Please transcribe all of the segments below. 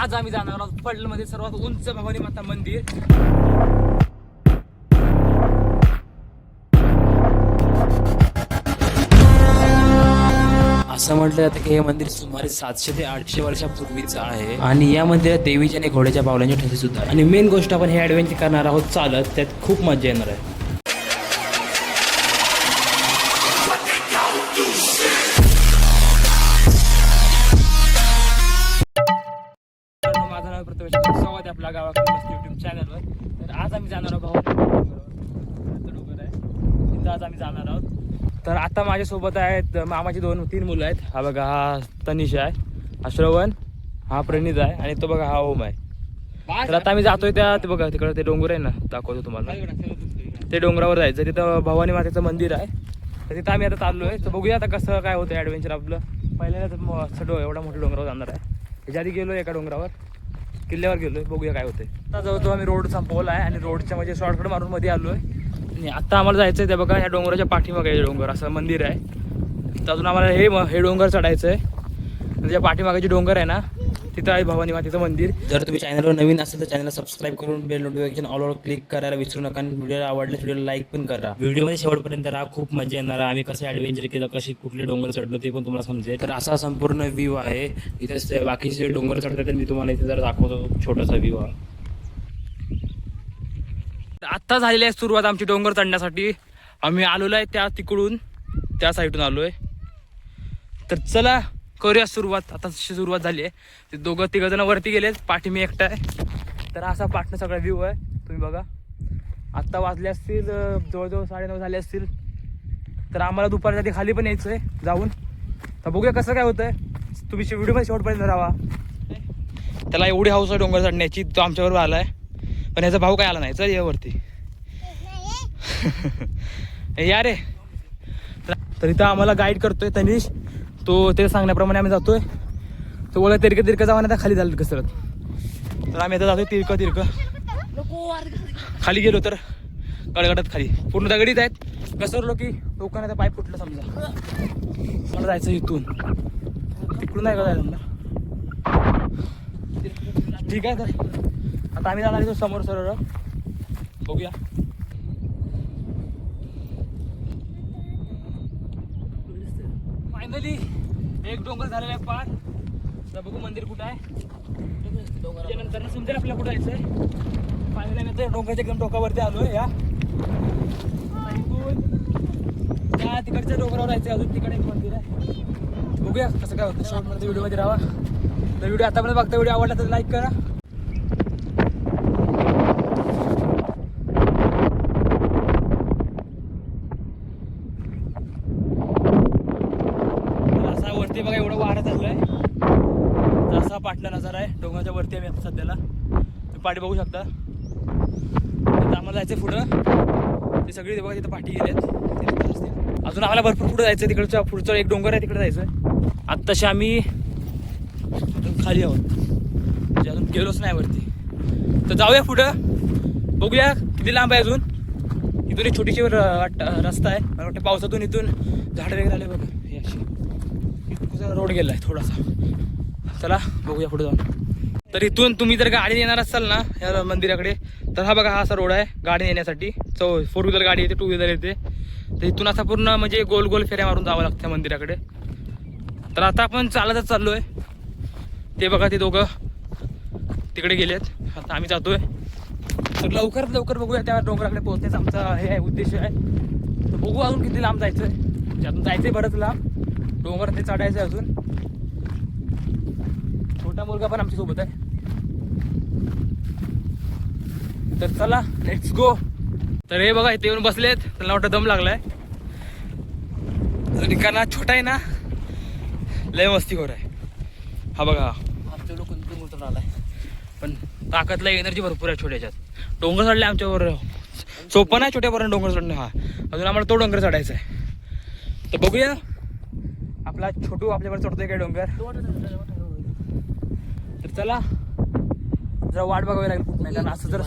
आज आम्ही जाणार आहोत पडलमध्ये सर्वात उंच भवानी माता मंदिर. असं म्हटलं जातं की हे मंदिर सुमारे 700 ते 800 वर्षापूर्वीचं आहे आणि या मंदिरात देवीच्या आणि घोड्याच्या पावलांची ठसे सुद्धा आहे. आणि मेन गोष्ट आपण हे ॲडव्हेंचर करणार आहोत चालत, त्यात खूप मजा येणार आहे. माझं नाव प्रथमेश, स्वागत आहे आपल्या गावाकडे मस्त युट्यूब चॅनलवर. तर आज आम्ही जाणार आहोत डोंगर आहे तिथं आज आम्ही जाणार आहोत. तर आता माझ्यासोबत आहेत मामाची 2-3 मुलं आहेत. हा बघा, हा तनिष आहे, हा श्रवण, हा प्रणित आहे आणि तो बघा हा ओम आहे. तर आता आम्ही जातोय त्या ते बघा तिकडं ते डोंगर आहे ना, दाखवतो तुम्हाला. ते डोंगरावर जायचं, तिथं भवानी मातेचं मंदिर आहे. तर तिथं आम्ही आता चाललोय. तर बघूया आता कसं काय होतं ॲडव्हेंचर आपलं. पहिल्यांदा एवढा मोठ्या डोंगरावर जाणार आहे. ह्याच्या आधी गेलो एका डोंगरावर, किल्ल्यावर गेलोय, बघूया काय होतंय. आता जवळ आम्ही रोड संपवला आहे आणि रोडच्या म्हणजे शॉर्टकट मारून मध्ये आलोय. आणि आता आम्हाला जायचं आहे ते बघा ह्या डोंगराच्या पाठीमागे डोंगर असं मंदिर आहे. तर अजून आम्हाला हे डोंगर चढायचं आहे. त्याच्या पाठीमागे जे डोंगर आहे ना, तिथं आहे भवानी मातेचं मंदिर. जर तुम्ही चॅनलवर नवीन असेल तर चॅनलला सबस्क्राईब करून बेल नोटिफिकेशन ऑलवर क्लिक करायला विसरू नका. आणि व्हिडिओला आवडल्यास व्हिडिओला लाईक पण करा. व्हिडिओमध्ये शेवटपर्यंत राहा, खूप मजा येणार आहे. आम्ही कसं ॲडव्हेंचर केलं, कशी कुठले डोंगर चढलो ते पण तुम्हाला समजेल. तर असा संपूर्ण व्ह्यू आहे. इथे बाकीचे डोंगर चढतात मी तुम्हाला इथे जर दाखवतो, छोटासा व्ह्यू आहे. आत्ता झालेली आहे सुरुवात आमची डोंगर चढण्यासाठी. आम्ही आलेलो आहे त्या तिकडून, त्या साईडून आलो आहे. तर चला करूया सुरुवात. आता सुरुवात झाली आहे. ते तिघं जण वरती गेलेत, पाठी मी एकटा आहे. तर असा पाठनं सगळा व्ह्यू आहे, तुम्ही बघा. आत्ता वाजले असतील जवळजवळ 9:30 झाले असतील. तर आम्हाला दुपारच्या आधी खाली पण यायचं आहे जाऊन. तर बघूया कसं काय होतं आहे. तुम्ही व्हिडिओमध्ये शेवटपर्यंत राहा. त्याला एवढी हौस आहे डोंगर चढण्याची, तो आमच्याबरोबर आला आहे. पण ह्याचा भाऊ काय आला नाही. चल यावरती या रे. तर इथं आम्हाला गाईड करतोय तनिष. तो ते सांगण्याप्रमाणे आम्ही जातोय. तो बोला तिरकं जाऊन आता खाली झालं घसरत. तर आम्ही आता जातोय तिरकं खाली गेलो तर गडगडत खाली पूर्ण दगडीत आहेत. घसरलो की लोकांना पाईप फुटलं समजा. मला जायचं इथून, तिकडून नाही का जायचं मला. ठीक आहे, तर आता आम्ही जाणार समोर सरळ, बघूया. फायनली एक डोंगर झालेला आहे पार. तर बघू मंदिर कुठं आहे. त्यानंतर समजेल आपल्याला कुठं जायचंय. फायनली आम्ही आता डोंगराच्या एकदम टोकावरती आलोय. त्या तिकडच्या डोंगरावर जायचंय. अजून तिकडे एक मंदिर आहे, बघूया कसं काय होतं. शॉर्टमध्ये व्हिडिओमध्ये राहा. तर व्हिडिओ आतापर्यंत बघता, व्हिडिओ आवडला तर लाईक करा. वरती बघा एवढं वारं चाललंय. असा पाटला नजारा आहे. डोंगराच्या वरती आम्ही आता सध्याला, तुम्ही पाठी बघू शकता. आता आम्हाला जायचं पुढं. ते सगळी बघा तिथं पाठी गेलेत. अजून आम्हाला भरपूर पुढं जायचं. तिकडचं पुढचं एक डोंगर आहे, तिकडे जायचं. आत्ताशी आम्ही खाली आहोत, म्हणजे अजून गेलोच नाही वरती. तर जाऊया पुढं, बघूया किती लांब आहे अजून. इथून एक छोटीशी रस्ता आहे. मला वाटतं पावसातून इथून झाड वगैरे आले बघा. हे अशी रोड गेला आहे थोडासा. चला बघूया पुढे जाऊन. तर इथून तुम्ही जर गाडी येणार असाल ना या मंदिराकडे, तर हा बघा हा असा रोड आहे गाडी येण्यासाठी. 4 व्हीलर गाडी येते, 2 व्हीलर येते. तर इथून असा पूर्ण म्हणजे गोल गोल फेऱ्या मारून जावं लागतं मंदिराकडे. तर आता आपण चालतच चाललोय. ते बघा ते दोघं तिकडे गेलेत. आता आम्ही जातोय. तर लवकरात लवकर बघूया त्या डोंगराकडे पोहोचण्याचा आमचा हे आहे, उद्देश आहे. तर बघू अजून किती लांब जायचं आहे. अजून जायचं आहे बरंच लांब. डोंगर ते चढायचं आहे अजून. छोटा मुलगा पण आमच्या सोबत आहे. तर चला लेट्स गो. तर हे बघा इथे येऊन बसलेत. त्यांना वाटतं दम लागलाय. रिकाना छोटा आहे ना, लय मस्तीखोर आहे. हा बघा आमच्या लोक डोंगर आलाय, पण ताकदला एनर्जी भरपूर आहे छोट्याच्यात. डोंगर चढले आमच्यावर सोपं नाही छोट्यापर्यंत डोंगर चढणं. हा अजून आम्हाला तो डोंगर चढायचा आहे. तर बघूया आपला छोटू आपल्यावर चढतोय काय डोंगर. तर चला जरा वाट बघावी लागेल कुठं नाही, कारण असं जर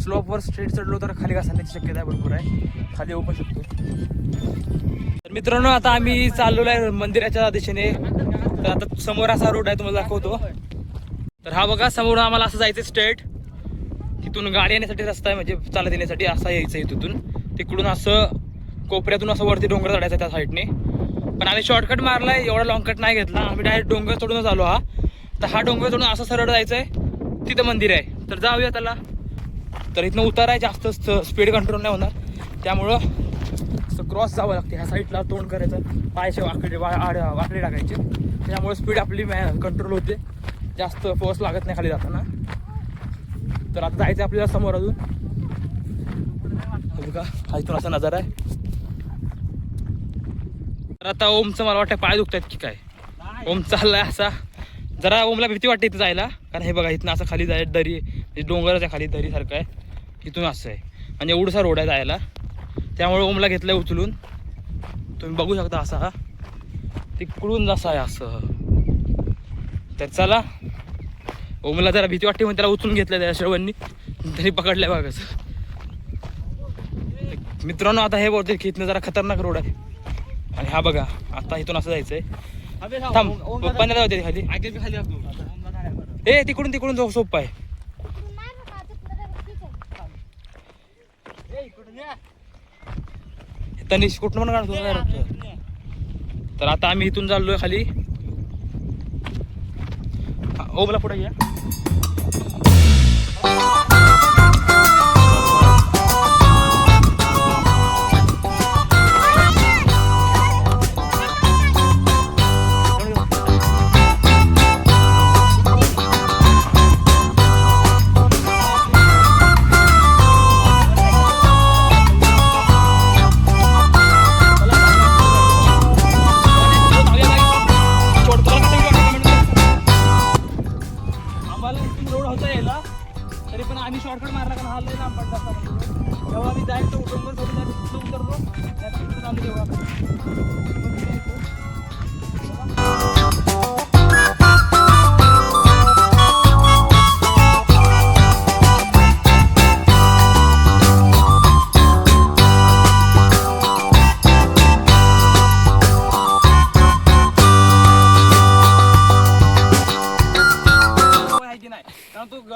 स्लोपवर स्ट्रेट चढलो तर खाली घसरण्याची शक्यता भरपूर आहे. खाली येऊ पण शकतो. तर मित्रांनो आता आम्ही चाललेलो आहे मंदिराच्या दिशेने. तर आता समोर असा रोड आहे, तुम्हाला दाखवतो. तर हा बघा समोर आम्हाला असं जायचं स्ट्रेट, तिथून गाडी येण्यासाठी रस्ता आहे, म्हणजे चालत येण्यासाठी असा यायचं आहे तिथून. तिकडून असं कोपऱ्यातून असं वरती डोंगर चढायचं त्या साईडने. पण आम्ही शॉर्टकट मारलाय, एवढा लॉंग कट नाही घेतला. आम्ही डायरेक्ट डोंगर चढूनच आलो. तर हा डोंगर चढून असं सरळ जायचं आहे, तिथं मंदिर आहे. तर जाऊया त्याला. तर इथनं उतार आहे, जास्त स्पीड कंट्रोल नाही होणार, त्यामुळं असं क्रॉस जावं लागते. ह्या साईडला तोंड करायचं, पायचे वाकडे वाकडे टाकायचे, त्यामुळे स्पीड आपली कंट्रोल होते, जास्त फोर्स लागत नाही खाली जाताना. तर आता जायचं आपल्याला समोर अजून. बघा हा इथून असा नजारा आहे. तर आता ओमचं मला वाटतं पाय दुखत आहेत की काय. ओम चाललाय असा, जरा ओमला भीती वाटते इथं जायला, कारण हे बघा इथनं असं खाली जायचं दरी, डोंगराच्या खाली दरी सारखं आहे, इथून असं आहे आणि एवढसा रोड आहे जायला. त्यामुळे ओमला घेतलंय उचलून. तुम्ही बघू शकता असा हा तिकडून जसा आहे असं. तर चला, ओमला जरा भीती वाटते म्हणून त्याला उचलून घेतलं त्या श्रवणनी, त्यांनी पकडलंय बघा कसं. मित्रांनो आता हे बोलते की इथनं जरा खतरनाक रोड आहे. आणि हा बघा आता इथून असं जायचंय. थांब पप्पांना जाऊ दे खाली. ए तिकडून तिकडून जाऊ, सोपं आहे. तनिष कुठून पण काढतो. तर आता आम्ही इथून चाललोय खाली. ओमला पुढे घ्या. तरी पण आम्ही शॉर्टकट मारला, कारण हा लय लांब पडला असता. जेव्हा आम्ही जायचं डोंगर सोडून उतरलो त्यात आम्ही तेव्हा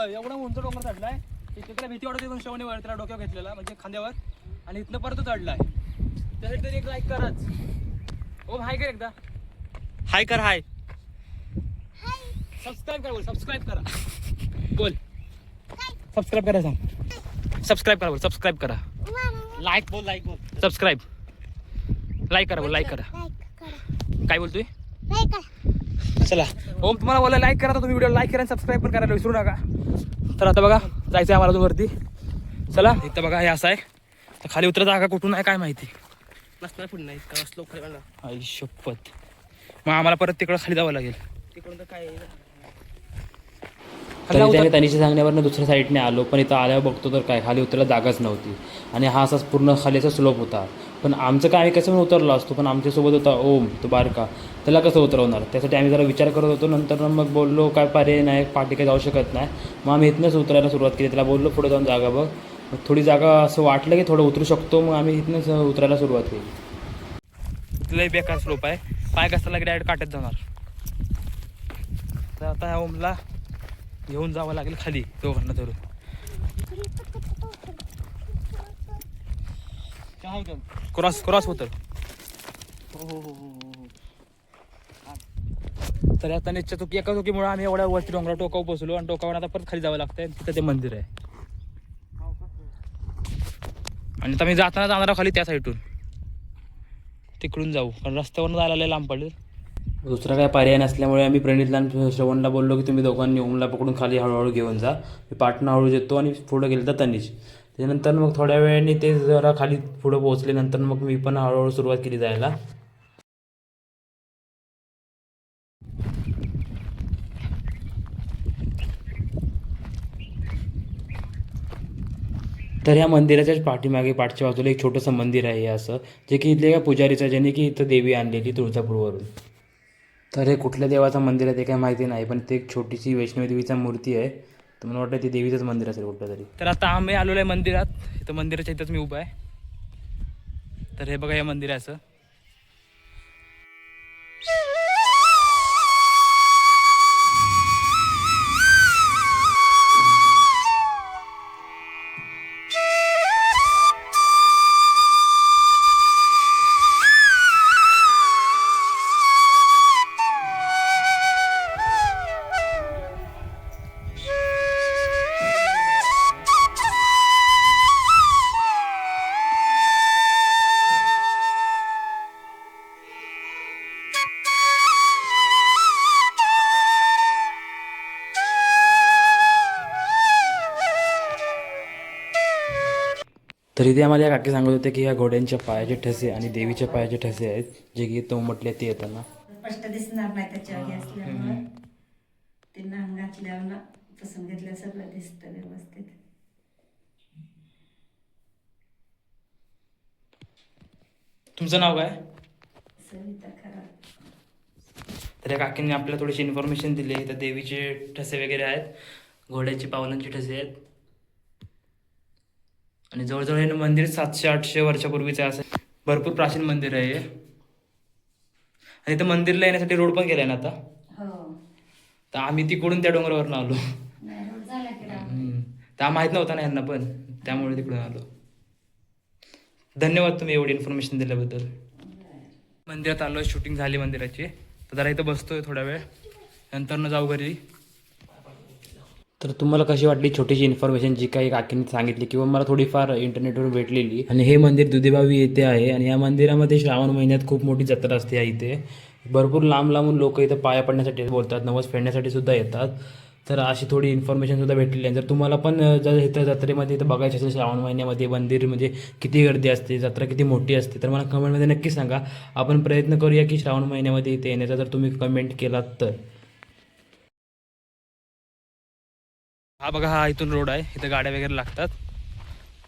एवढा उंच डोंगर चढलाय की त्याला भीती वाटत होती. शवने वर त्याला डोक्यावर घेतलेला, म्हणजे खांद्यावर, आणि इथनं परत चढलाय. त्यासाठी तरी एक लाईक कराच. ओम हाय कर एकदा. हाय कर. हाय सबस्क्राईब करा. बोल सबस्क्राईब करा. बोल सबस्क्राईब करा. सांग सबस्क्राईब करा. बोल सबस्क्राईब करा. लाईक बोल. लाईक बोल. सबस्क्राईब. लाईक करा. बोल लाईक करा. काय बोलतोय? चला ओम तुम्हाला बोला लाईक करा, तर तुम्ही व्हिडिओ लाईक करा आणि सबस्क्राईब पण करायला विसरू नका. तर आता बघा जायचं आहे आम्हाला तो वरती. चला इथं बघा हे असं आहे. तर खाली उतरा जागा कुठून आहे काय माहिती. नसणार पुढे नाही स्लोप खाली आणला. आई शपथ. मग आम्हाला परत तिकडं खाली जावं लागेल. तिकडून तर काय त्याने तनिषच्या सांगण्यावरनं दुसऱ्या साईडने आलो, पण इथं आल्यावर बघतो तर काय खाली उतरायला जागाच नव्हती. आणि हा असाच पूर्ण खालीचा स्लोप होता. पण आमचं काय, आम्ही कसं पण उतरलो असतो, पण आमच्यासोबत होता ओम तो बारका, त्याला कसं उतरवणार. त्यासाठी आम्ही जरा विचार करत होतो. नंतर मग बोललो काय पर्याय नाही, पाठी काही जाऊ शकत नाही. मग आम्ही इथनंच उतरायला सुरुवात केली. त्याला बोललो पुढे जाऊन जागा बघ. मग थोडी जागा असं वाटलं की थोडं उतरू शकतो, मग आम्ही इथनंच उतरायला सुरुवात केली. लय बेकार स्लोप आहे, पाय कसाला की डायरेक्ट काटत जाणार. तर आता ह्या ओमला घेऊन जावं लागेल खाली दोघांना धरून. क्रॉस होतं. तर आता निश्चित चुकी एका चुकीमुळे आम्ही एवढ्या वरती डोंगरा टोकावर बसलो, आणि टोकावर आता परत खाली जावं लागतंय. तिथं ते मंदिर आहे. आणि आता मी जाताना जाणार खाली त्या साईडून, तिकडून जाऊ, कारण रस्त्यावरून जायला लय लांब पडेल. दुसरा काय पर्याय नसल्यामुळे आम्ही प्रणितला आणि श्रवणला बोललो की तुम्ही दोघांनी ओमला पकडून खाली हळूहळू घेऊन जा, मी पाटणं हळू येतो. आणि पुढं गेलं तर तनिष. त्याच्यानंतर मग थोड्या वेळाने ते जरा खाली पुढं पोहोचले. नंतर मग मी पण हळूहळू सुरुवात केली जायला. तर ह्या मंदिराच्याच पाठीमागे पाठच्या बाजूला एक छोटंसं मंदिर आहे असं, जे की इथले एका पुजारीचं, ज्याने की इथं देवी आणलेली तुळजापूरवरून. तर हे कुठल्या देवाचं मंदिर आहे ते काही माहिती नाही, पण ते एक छोटीशी वैष्णवी देवीचा मूर्ती आहे. तर मला वाटतं ते देवीचंच मंदिर असेल कुठलं तरी. तर आता आम्ही आलेलो आहे मंदिरात. इथं मंदिराच्या इथंच मी उभा आहे. तर हे बघा हे मंदिर आहे असं. तर इथे आम्हाला या काकी सांगत होते की ह्या घोड्यांच्या पायाचे ठसे आणि देवीच्या पायाचे ठसे आहेत जे की तो म्हटले ते येताना. स्पष्ट दिसणार नाही त्याच्यावर हे असल्यामुळं ते नाम घातल्यावर ना पुसून घेतल्यावर सगळं दिसतं व्यवस्थित. तुमचं नाव काय? सविता खरा. तर या काकींनी आपल्याला थोडीशी इन्फॉर्मेशन दिली. तर देवीचे ठसे वगैरे आहेत, घोड्याची पावलांची ठसे आहेत आणि जवळजवळ हे मंदिर 700-800 वर्षापूर्वीचं आहे. असं भरपूर प्राचीन मंदिर आहे हे. आणि इथं मंदिरला येण्यासाठी रोड पण केलाय ना आता. हो. तर आम्ही तिकडून त्या डोंगरावरून आलो. नाही रोड झाला की राव. तर माहित नव्हता ना यांना पण, त्यामुळे तिकडून आलो. धन्यवाद तुम्ही एवढी इन्फॉर्मेशन दिल्याबद्दल. मंदिरात आलो, शूटिंग झाली मंदिराची. तर जरा इथं बसतोय थोडा वेळ, नंतर न जाऊ घरी. तर तुम्हाला कशी वाटली छोटीशी इन्फॉर्मेशन जी काही काकींनी सांगितली किंवा मला थोडीफार इंटरनेटवर भेटलेली. आणि हे मंदिर दुधीबावी येथे आहे आणि या मंदिरामध्ये श्रावण महिन्यात खूप मोठी जत्रा असते या इथे. भरपूर लांब लांबून लोक इथं पाया पडण्यासाठी बोलतात, नवस फेडण्यासाठी सुद्धा येतात. तर अशी थोडी इन्फॉर्मेशन सुद्धा भेटलेली आहे. जर तुम्हाला पण जर इथं जत्रेमध्ये इथं बघायचं असेल श्रावण महिन्यामध्ये मंदिर म्हणजे किती गर्दी असते, जत्रा किती मोठी असते, तर मला कमेंटमध्ये नक्की सांगा. आपण प्रयत्न करूया की श्रावण महिन्यामध्ये इथे येण्याचा, जर तुम्ही कमेंट केलात तर. हा बघा, हा इथून रोड आहे, इथं गाड्या वगैरे लागतात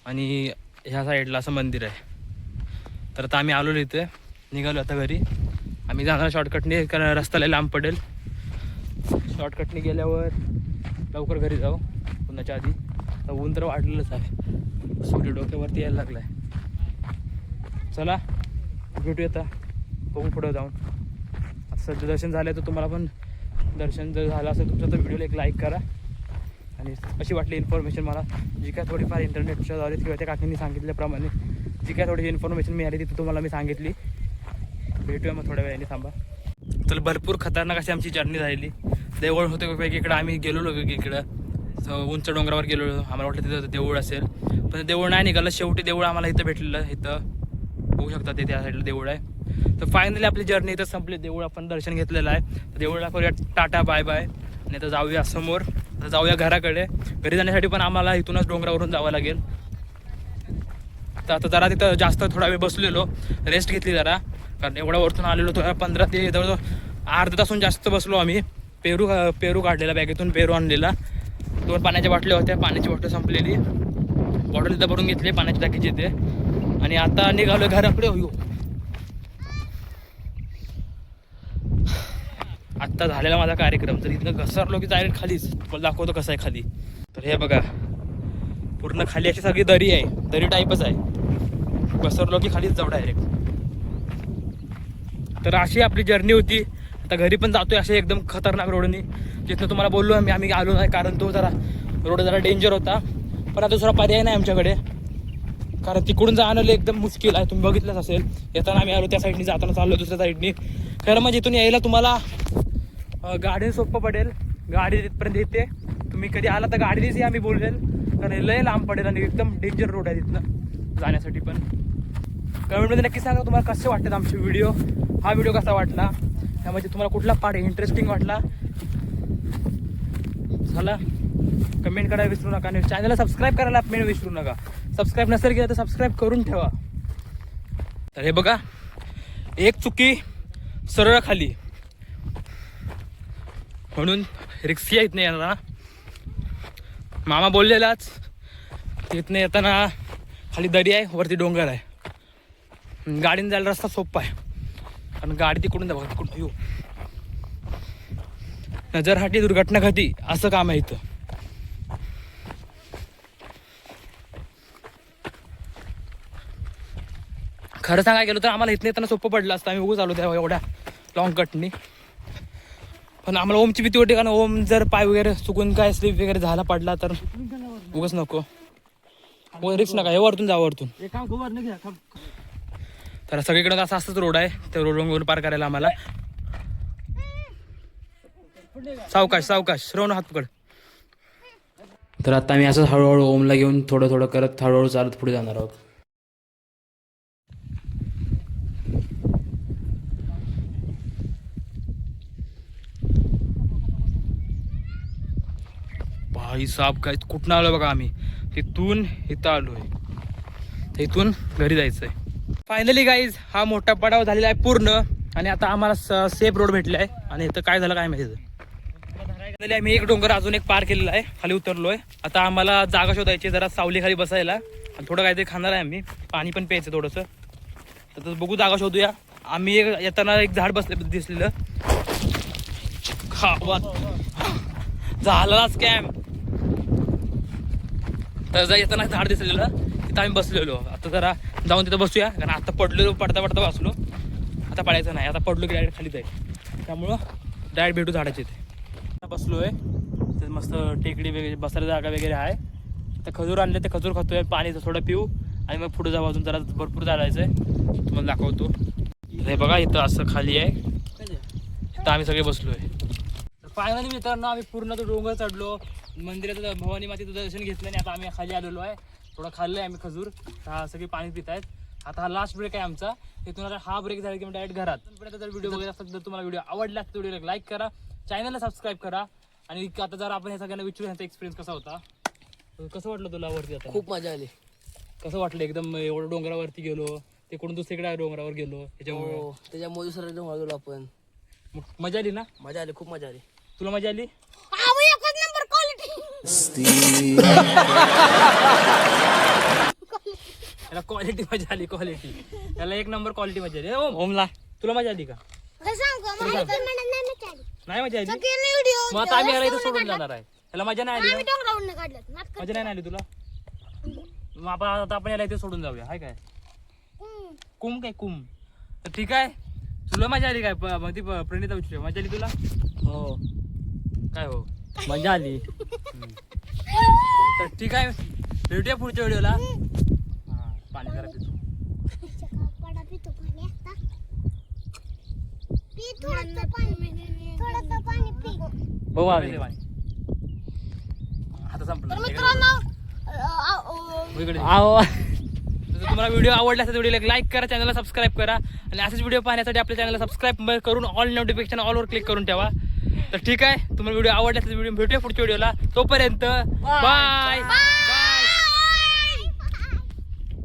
आणि ह्या साईडला असं मंदिर आहे. तर आता आम्ही आलो इथे, निघालो आता घरी. आम्ही जाणार शॉर्टकटने, कारण रस्ता लय लांब पडेल. शॉर्टकटने गेल्यावर लवकर घरी जाऊ पुन्हाच्या आधी. तर ऊन तर वाढलेलंच आहे, सूर्य डोक्यावरती यायला लागला आहे. चला भेटूया आता, बघू पुढं जाऊन. आता सध्या दर्शन झालं तर तुम्हाला पण दर्शन जर झालं असेल तुमचं तर व्हिडिओला एक लाईक करा. आणि कशी वाटली इन्फॉर्मेशन मला, जी काय थोडीफार इंटरनेटच्या द्वारे किंवा त्या काकींनी सांगितल्याप्रमाणे जी काय थोडीशी इन्फॉर्मेशन मिळाली ती तुम्हाला मी सांगितली. भेटूया मग थोड्या वेळाने, थांबा. तर भरपूर खतरनाक अशी आमची जर्नी झालेली. देऊळ होते वेगवेगळीकडं, आम्ही गेलो वेगवेगळीकडं उंच डोंगरावर गेलो. आम्हाला वाटलं तिथं देऊळ असेल, पण देऊळ नाही निघालं. शेवटी देऊळ आम्हाला इथं भेटलेलं. इथं बघू शकता ते त्या साईडला देऊळ आहे. तर फायनली आपली जर्नी इथं संपली. देऊळ आपण दर्शन घेतलेलं आहे. तर देऊळला करूया टाटा बाय बाय आणि आता जाऊया समोर. आता जाऊया घराकडे. घरी जाण्यासाठी पण आम्हाला इथूनच डोंगरावरून जावं लागेल. तर आता जरा तिथं जास्त थोडा वेळ बसलेलो, रेस्ट घेतली जरा, कारण एवढ्या वरतून आलेलो. तो 15 ते जवळजवळ अर्धा तासून जास्त बसलो आम्ही. पेरू काढलेला, बॅगेतून पेरू आणलेला. 2 पाण्याच्या बाटल्या होत्या, पाण्याची बॉटल संपलेली. बॉटल इथं भरून घेतली पाण्याच्या टाकीची इथे. आणि आता निघालो घराकडे. हो, आत्ता झालेला माझा कार्यक्रम. तर इथं घसरलो की डायरेक्ट खालीच. मला दाखवतो कसं आहे खाली. तर हे बघा, पूर्ण खाली अशी सगळी दरी आहे, दरी टाईपच आहे. घसरलो की खालीच जाऊ डायरेक्ट. तर अशी आपली जर्नी होती. आता घरी पण जातोय असे एकदम खतरनाक रोडनी, जिथनं तुम्हाला बोललो आम्ही आलो नाही, कारण तो रोड जरा डेंजर होता. पण आता दुसरा पर्याय नाही आमच्याकडे, कारण तिकडून जाणं एकदम मुश्किल आहे. तुम्ही बघितलंच असेल, येताना आम्ही आलो त्या साईडनी, जाताना चाललो दुसऱ्या साईडनी. खरं म्हणजे इथून यायला तुम्हाला गाडीने सोपं पडेल. गाडी तिथपर्यंत येते. तुम्ही कधी आला तर गाडीनेच या, आम्ही बोलेल, कारण लय लांब पडेल आणि एकदम डेंजर रोड आहे तिथनं जाण्यासाठी. पण कमेंटमध्ये नक्की सांगा तुम्हाला कसे वाटतात आमचे व्हिडिओ. हा व्हिडिओ कसा वाटला, त्यामध्ये तुम्हाला कुठला पार्ट इंटरेस्टिंग वाटला. चला कमेंट करायला विसरू नका आणि चॅनलला सबस्क्राईब करायला मेन विसरू नका. सबस्क्राईब नसेल केलं तर सबस्क्राईब करून ठेवा. तर हे बघा, एक चुकी सरळ खाली, म्हणून रिक्स येत नाही येणार. मामा बोललेलाच, इथनं येताना खाली दरी आहे, वरती डोंगर आहे. गाडीने जायला रस्ता सोपा आहे, कारण गाडी तिकडून जा बघा, तिकडून येऊ. नजरहाटी दुर्घटना घटी असं काम आहे इथं. खरं सांगायला गेलो तर आम्हाला इथं येताना सोपं पडलं असतं. आम्ही उगाच आलो त्या एवढ्या लॉंग कटनी. पण आम्हाला ओमची भीती वाटते, कारण ओम जर पाय वगैरे चुकून काय स्लिप वगैरे झाला पडला तर उगाच नको. रिक्स नका, हे वरतून जा वरतून. तर सगळीकडे असं असंच रोड आहे, त्या रोडवरून पार करायला आम्हाला. सावकाश सावकाश, श्रवण हात पकड. तर आता आम्ही असं हळूहळू ओमला घेऊन थोडं थोडं करत हळूहळू चालत पुढे जाणार आहोत. भाई साहेब, काय कुठं आलो बघा आम्ही, तिथून इथं आलोय. तर इथून घरी जायचंय. फायनली गाईज हा मोठा पडाव झालेला आहे पूर्ण आणि आता आम्हाला सेफ रोड भेटला आहे. आणि इथं काय झालं काय माहिती. आम्ही एक डोंगर अजून एक पार केलेला आहे, खाली उतरलोय. आता आम्हाला जागा शोधायची जरा सावली खाली बसायला आणि थोडं काहीतरी खाणार आहे आम्ही, पाणी पण प्यायचं थोडंसं. तर बघू जागा शोधूया. आम्ही येताना एक झाड दिसलेलं झाला स्कॅम. तर येताना झाड दिसलेलं तिथं आम्ही बसलेलो. आता जरा जाऊन तिथं बसूया, कारण आता पडलो पडता पडता बसलो. आता पडायचं नाही, आता पडलो की डायरेक्ट खाली जाईल. त्यामुळं डायरेक्ट भेटू झाडाची इथे. बसलोय तर मस्त टेकडी वगैरे बसायला जागा वगैरे आहे. तर खजूर आणले, ते खजूर खातोय, पाणी थोडं पिऊ आणि मग पुढे जाऊ. अजून जरा भरपूर जायचं आहे, तुम्हाला दाखवतो. हे बघा इथं असं खाली आहे, इथं आम्ही सगळे बसलोय. फायनली मित्रांनो आम्ही पूर्ण तो डोंगर चढलो, मंदिराचं भवानी मातेचं दर्शन घेतलं आणि आता आम्ही खाली आलेलो आहे. थोडं खाल्लंय आम्ही खजूर, हा सगळे पाणी पित आहेत. आता हा लास्ट ब्रेक आहे आमचा. तिथून आता हा ब्रेक झाला की मी डायरेक्ट घरात. जर व्हिडिओ बघत असतात, जर तुम्हाला व्हिडिओ आवडला तर व्हिडिओला लाईक करा, चॅनलला सबस्क्राईब करा. आणि आता जर आपण हे सगळ्यांना विचारू ह्यांचा एक्सपिरियन्स कसा होता, कसं वाटलं तुला वरती आता? खूप मजा आली. कसं वाटलं एकदम एवढं डोंगरावरती गेलो, ते कोण दुसरीकडे डोंगरावर गेलो त्याच्यामुळे हो, त्याच्यामुळे दुसऱ्या डोंगरावर आपण मजा आली ना? मजा आली, खूप मजा आली. तुला मजा आली? याला क्वालिटी मजा आली, क्वालिटी. याला एक नंबर क्वालिटी मजा आली. ओमला तुला मजा आली का? नाही मजा आली. मग आता आम्ही याला इथं सोडून जाणार आहे. याला मजा नाही आली ना? मजा नाही आली तुला? मग आता आपण याला इथे सोडून जाऊया. हाय काय कुम काय कुम. तर ठीक आहे, तुला मजा आली काय? मग ती प्रणिता विचारूया, मजा आली तुला? हो काय हो मजा आली. तर ठीक आहे, भेटूया पुढच्या व्हिडिओला. पाणी जरा पितो. हो आम्ही आता संपलं. इकडे. आहो. तर तुम्हाला व्हिडिओ आवडला असेल तर व्हिडिओला लाईक करा, चॅनलला सबस्क्राईब करा आणि असेच व्हिडिओ पाहण्यासाठी आपल्या चॅनलला सबस्क्राईब करून ऑल नोटिफिकेशन ऑलवर क्लिक करून ठेवा. तर ठीक आहे, तुम्हाला व्हिडिओ आवडला असेल तर व्हिडिओ भेटूया पुढच्या व्हिडिओला. तोपर्यंत बाय.